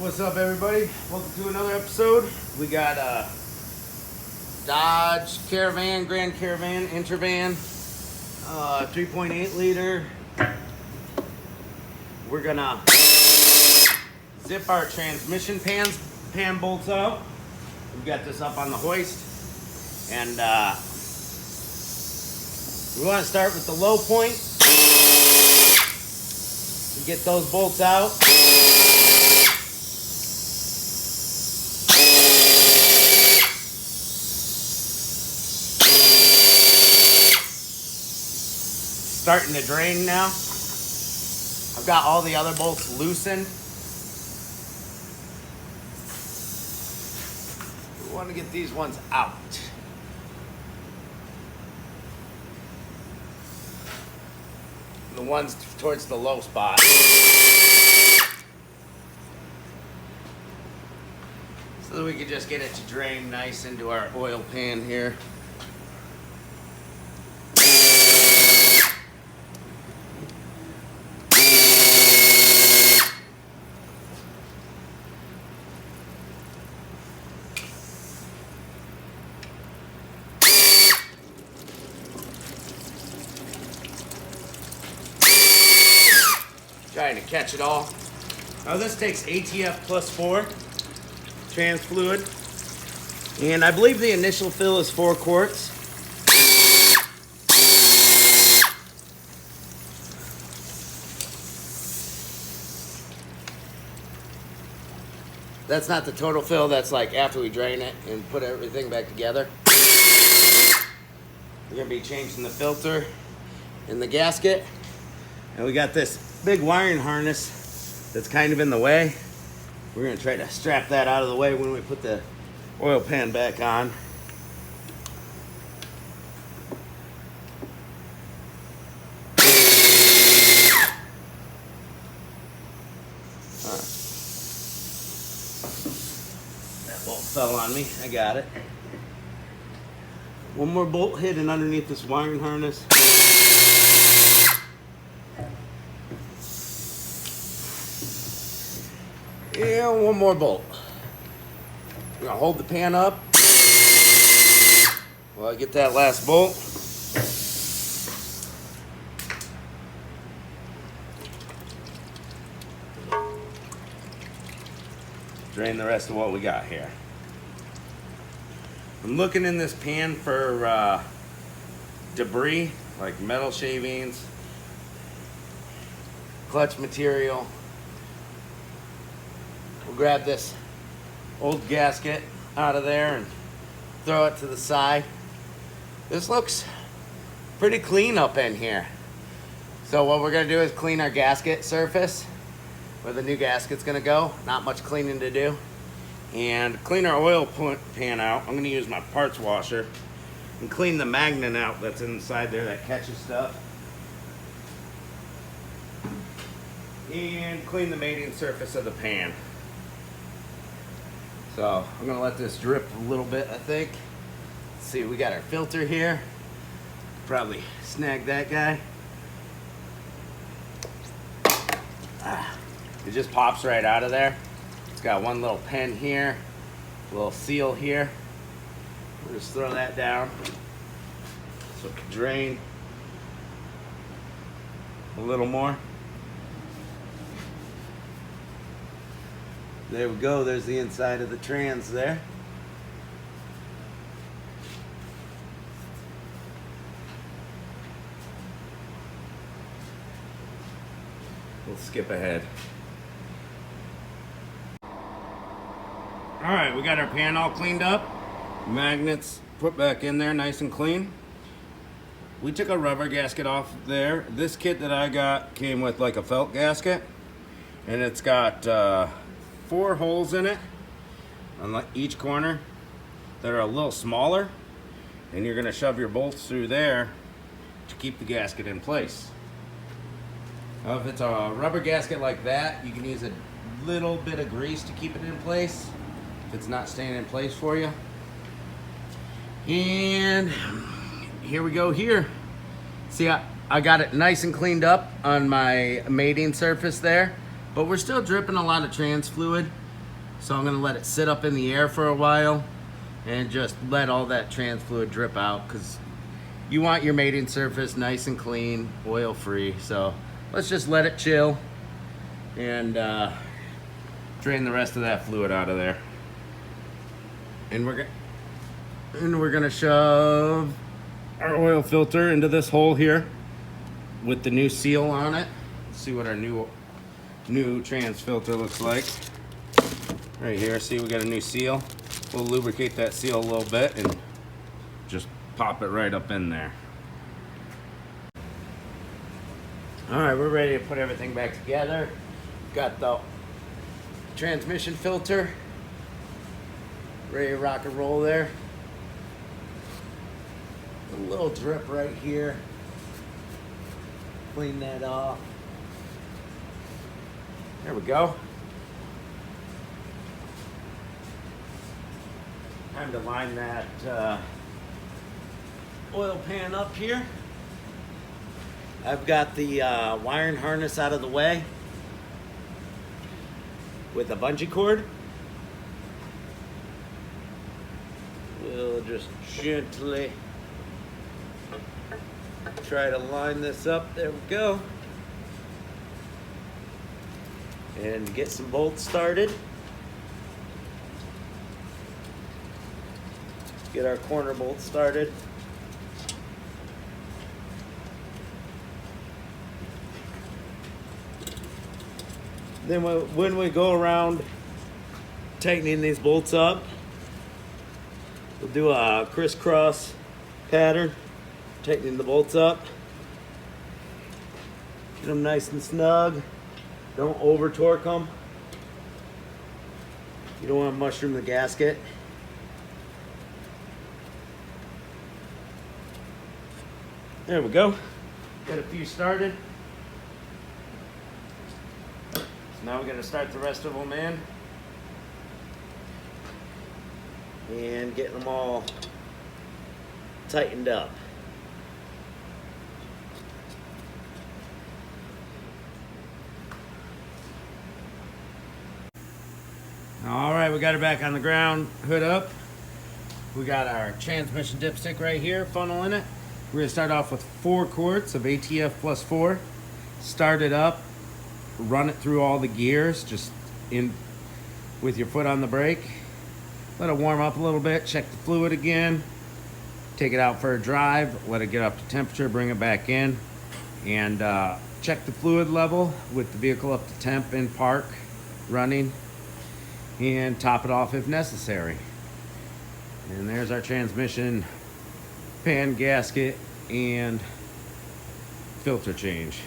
What's up, everybody? Welcome to another episode. We got Dodge Caravan, Grand Caravan, Entervan, 3.8 liter. We're gonna zip our transmission pan bolts out. We've got this up on the hoist, and we want to start with the low point. We get those bolts out. Starting to drain now. I've got all the other bolts loosened. We want to get these ones out. The ones towards the low spot. So that we can just get it to drain nice into our oil pan here. Trying to catch it all. Now this takes ATF plus 4 trans fluid, and I believe the initial fill is 4 quarts. That's not the total fill, that's like after we drain it and put everything back together. We're gonna be changing the filter in the gasket, and we got this big wiring harness that's kind of in the way. We're gonna try to strap that out of the way when we put the oil pan back on. That bolt fell on me, I got it. One more bolt hidden underneath this wiring harness. And one more bolt. I'm gonna hold the pan up while I get that last bolt. Drain the rest of what we got here. I'm looking in this pan for debris, like metal shavings, clutch material. We'll grab this old gasket out of there and throw it to the side. This looks pretty clean up in here. So what we're gonna do is clean our gasket surface where the new gasket's gonna go. Not much cleaning to do. And clean our oil pan out. I'm gonna use my parts washer and clean the magnet out that's inside there that catches stuff. And clean the mating surface of the pan. So I'm gonna let this drip a little bit, I think. Let's see, we got our filter here. Probably snag that guy. It just pops right out of there. It's got one little pen here, a little seal here. We'll just throw that down so it can drain a little more. There we go, there's the inside of the trans there. We'll skip ahead. Alright, we got our pan all cleaned up. Magnets put back in there nice and clean. We took a rubber gasket off there. This kit that I got came with like a felt gasket, and it's got 4 holes in it on each corner that are a little smaller, and you're going to shove your bolts through there to keep the gasket in place. Now if it's a rubber gasket like that, you can use a little bit of grease to keep it in place if it's not staying in place for you. And here we go here. See, I got it nice and cleaned up on my mating surface there, but we're still dripping a lot of trans fluid. So I'm gonna let it sit up in the air for a while and just let all that trans fluid drip out, because you want your mating surface nice and clean, oil free. So let's just let it chill and drain the rest of that fluid out of there. And we're gonna shove our oil filter into this hole here with the new seal on it. Let's see what our new trans filter looks like. Right here, see, we got a new seal. We'll lubricate that seal a little bit and just pop it right up in there. All right, we're ready to put everything back together. Got the transmission filter ready to rock and roll there. A little drip right here. Clean that off. There we go. Time to line that oil pan up here. I've got the wiring harness out of the way with a bungee cord. We'll just gently try to line this up. There we go. And get some bolts started. Get our corner bolts started. Then when we go around tightening these bolts up, we'll do a crisscross pattern, tightening the bolts up. Get them nice and snug. Don't over torque them. You don't want to mushroom the gasket. There we go. Got a few started. So now we're going to start the rest of them in. And getting them all tightened up. All right, we got it back on the ground, hood up. We got our transmission dipstick right here, funnel in it. We're gonna start off with 4 quarts of ATF plus 4. Start it up, run it through all the gears, just in with your foot on the brake. Let it warm up a little bit, check the fluid again. Take it out for a drive, let it get up to temperature, bring it back in. And check the fluid level with the vehicle up to temp in park, running. And top it off if necessary. And there's our transmission pan, gasket, and filter change.